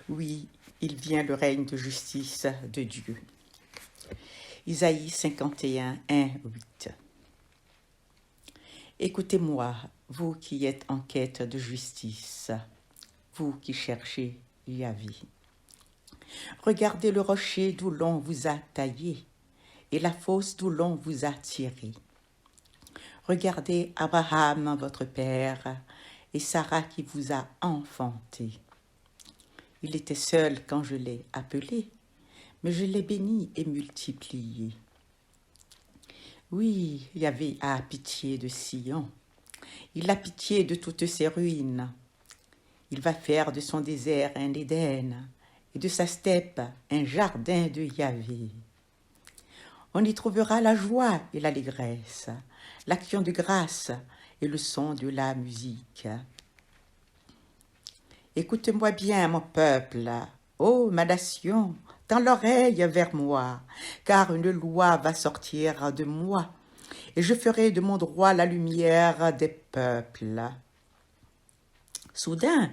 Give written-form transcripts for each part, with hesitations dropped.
Oui, il vient le règne de justice de Dieu. Isaïe 51, 1, 8. Écoutez-moi, vous qui êtes en quête de justice, vous qui cherchez Yahvé. Regardez le rocher d'où l'on vous a taillé et la fosse d'où l'on vous a tiré. Regardez Abraham, votre père, et Sarah qui vous a enfanté. Il était seul quand je l'ai appelé, mais je l'ai béni et multiplié. Oui, Yahvé a pitié de Sion. Il a pitié de toutes ses ruines. Il va faire de son désert un Éden et de sa steppe un jardin de Yahvé. On y trouvera la joie et l'allégresse, l'action de grâce et le son de la musique. Écoute-moi bien, mon peuple, ô ma nation, tends l'oreille vers moi, car une loi va sortir de moi, et je ferai de mon droit la lumière des peuples. Soudain,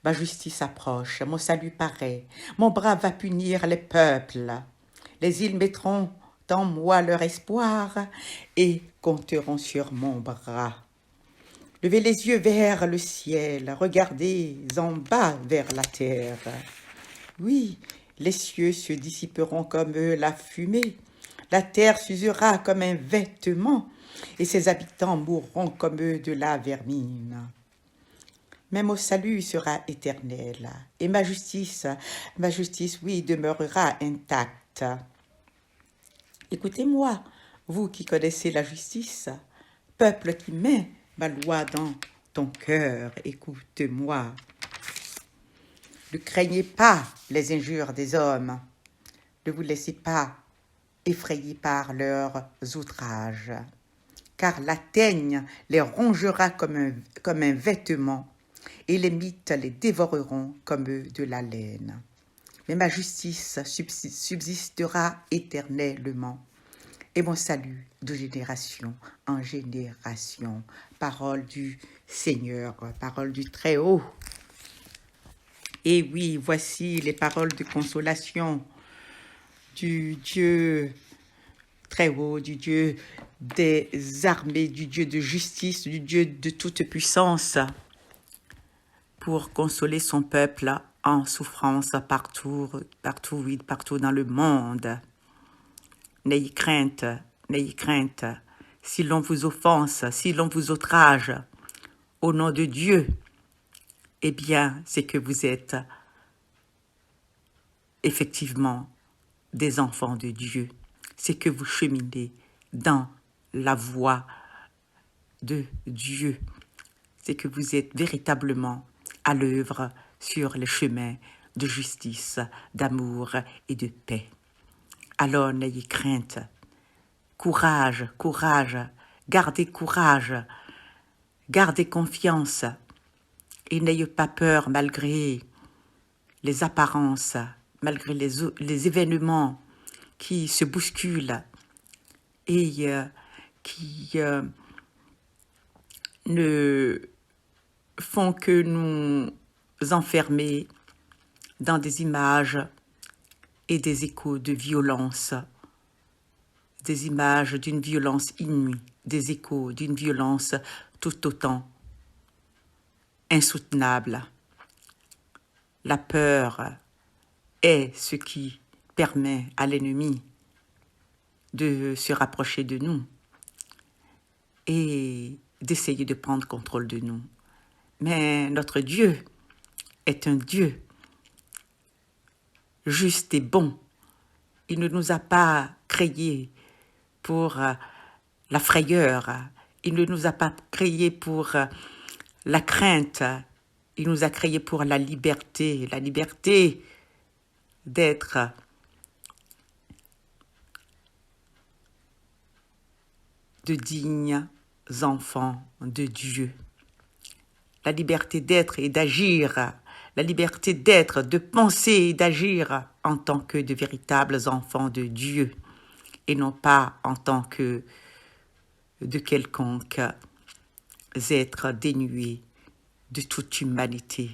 ma justice approche, mon salut paraît, mon bras va punir les peuples. Les îles mettront en moi leur espoir et compteront sur mon bras. Levez les yeux vers le ciel, regardez en bas vers la terre. Oui, les cieux se dissiperont comme la fumée, la terre s'usera comme un vêtement, et ses habitants mourront comme de la vermine. Mais mon salut sera éternel, et ma justice, oui, demeurera intacte. Écoutez-moi, vous qui connaissez la justice, peuple qui met ma loi dans ton cœur, écoute-moi. Ne craignez pas les injures des hommes, ne vous laissez pas effrayer par leurs outrages, car la teigne les rongera comme un vêtement, et les mythes les dévoreront comme de la laine. Mais ma justice subsistera éternellement, et mon salut de génération en génération. Parole du Seigneur, parole du Très-Haut. Et oui, voici les paroles de consolation du Dieu Très-Haut, du Dieu des armées, du Dieu de justice, du Dieu de toute puissance, pour consoler son peuple en souffrance partout dans le monde. N'ayez crainte, si l'on vous offense, si l'on vous outrage, au nom de Dieu, eh bien, c'est que vous êtes effectivement des enfants de Dieu. C'est que vous cheminez dans la voie de Dieu. C'est que vous êtes véritablement à l'œuvre sur les chemins de justice, d'amour et de paix. Alors n'ayez crainte. Courage, gardez courage, gardez confiance et n'ayez pas peur malgré les apparences, malgré les événements qui se bousculent et qui ne font que nous enfermer dans des images et des échos de violence, des images d'une violence inouïe, des échos d'une violence tout autant insoutenable. La peur est ce qui permet à l'ennemi de se rapprocher de nous et d'essayer de prendre contrôle de nous. Mais notre Dieu est un Dieu juste et bon. Il ne nous a pas créés pour la frayeur. Il ne nous a pas créés pour la crainte. Il nous a créés pour la liberté d'être de dignes enfants de Dieu. La liberté d'être et d'agir, la liberté d'être, de penser et d'agir en tant que de véritables enfants de Dieu et non pas en tant que de quelconques êtres dénués de toute humanité